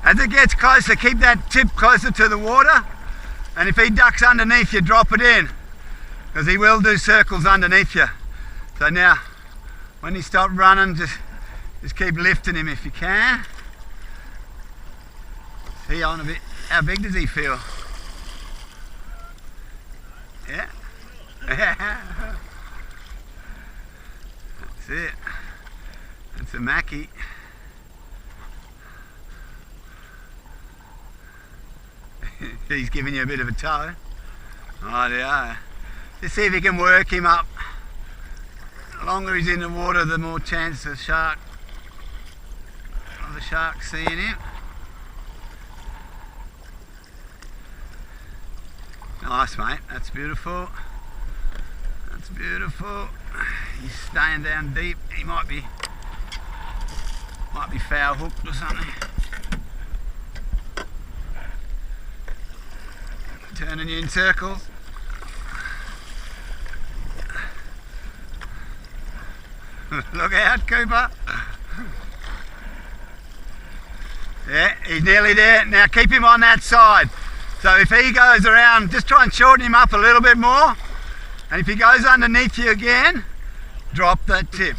As it gets closer, keep that tip closer to the water, and if he ducks underneath you, drop it in, because he will do circles underneath you. So now, when he stops running, just keep lifting him if you can. See on a bit. How big does he feel? Yeah. That's it. That's a Mackie. He's giving you a bit of a toe. Oh yeah. Just see if you can work him up. The longer he's in the water, the more chance of the shark seeing him. Nice, mate. That's beautiful. That's beautiful. He's staying down deep. He might be foul hooked or something. Turning you in circles. Look out, Cooper. Yeah, he's nearly there. Now keep him on that side. So if he goes around, just try and shorten him up a little bit more. And if he goes underneath you again, drop that tip.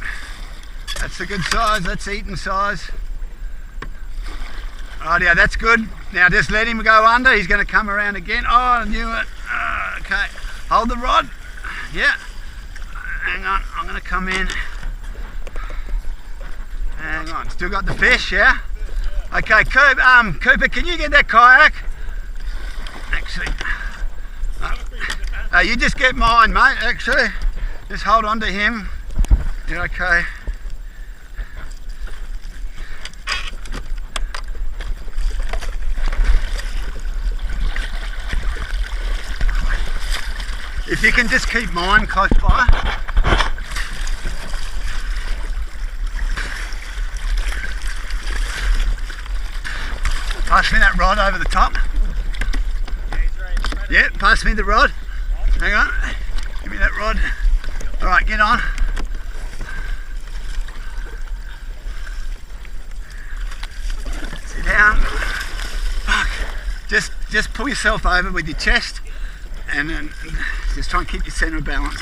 That's a good size, that's eating size. Right, yeah, that's good. Now just let him go under. He's going to come around again. Oh, I knew it. Okay, hold the rod. Yeah. Hang on, I'm going to come in. Hang on, still got the fish, yeah? Okay, Cooper, can you get that kayak? Actually, you just get mine, mate, actually. Just hold on to him. You're okay. If you can just keep mine close by. Pass me that rod over the top. Yeah, he's right. Yeah, pass me the rod. Hang on. Give me that rod. Alright, get on. Sit down. Fuck. Just pull yourself over with your chest and then just try and keep your centre of balance.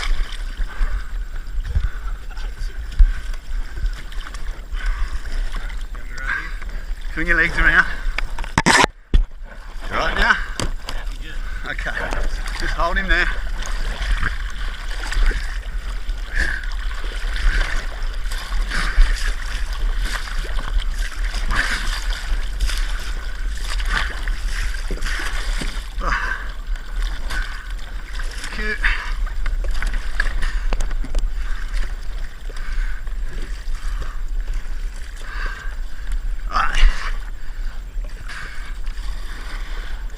Swing your legs around. Right now? Okay, just hold him there. Oh. Cute.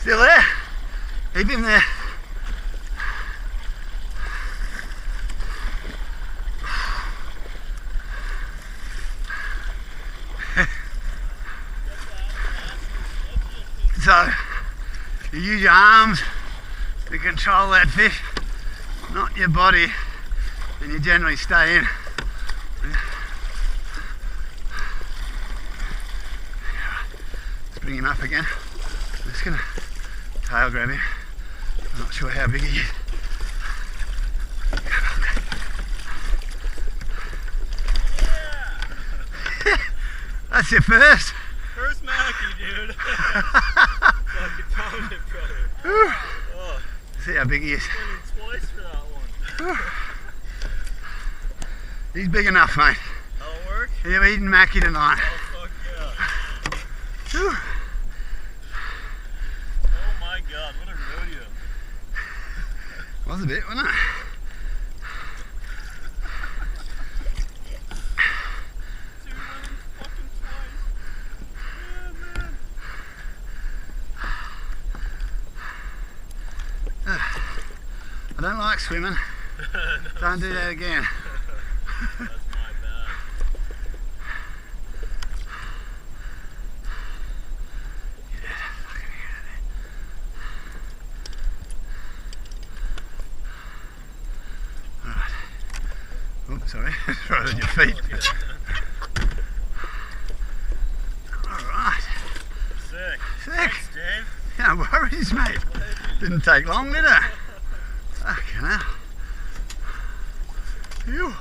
Still there? Keep him there. So, you use your arms to control that fish, not your body, and you generally stay in. Let's bring him up again. I'm just going to tail grab him. I'm not sure how big he is. Yeah. That's your first? First Mackie, dude. Fucking pound it, brother. Oh. See how big he is. Spinning twice for that one. He's big enough, mate. That'll work? You're eating Mackie tonight. Oh, fuck yeah. Whew. Oh my god, what a rodeo. Was a bit, wasn't it? I don't like swimming. No, Don't do that again. That's my bad. Alright. Oops, sorry. Right on your feet. Alright. Sick. Sick. Sick. Thanks, Dave. No worries, mate. Didn't take long, did it? Fucking hell. Phew.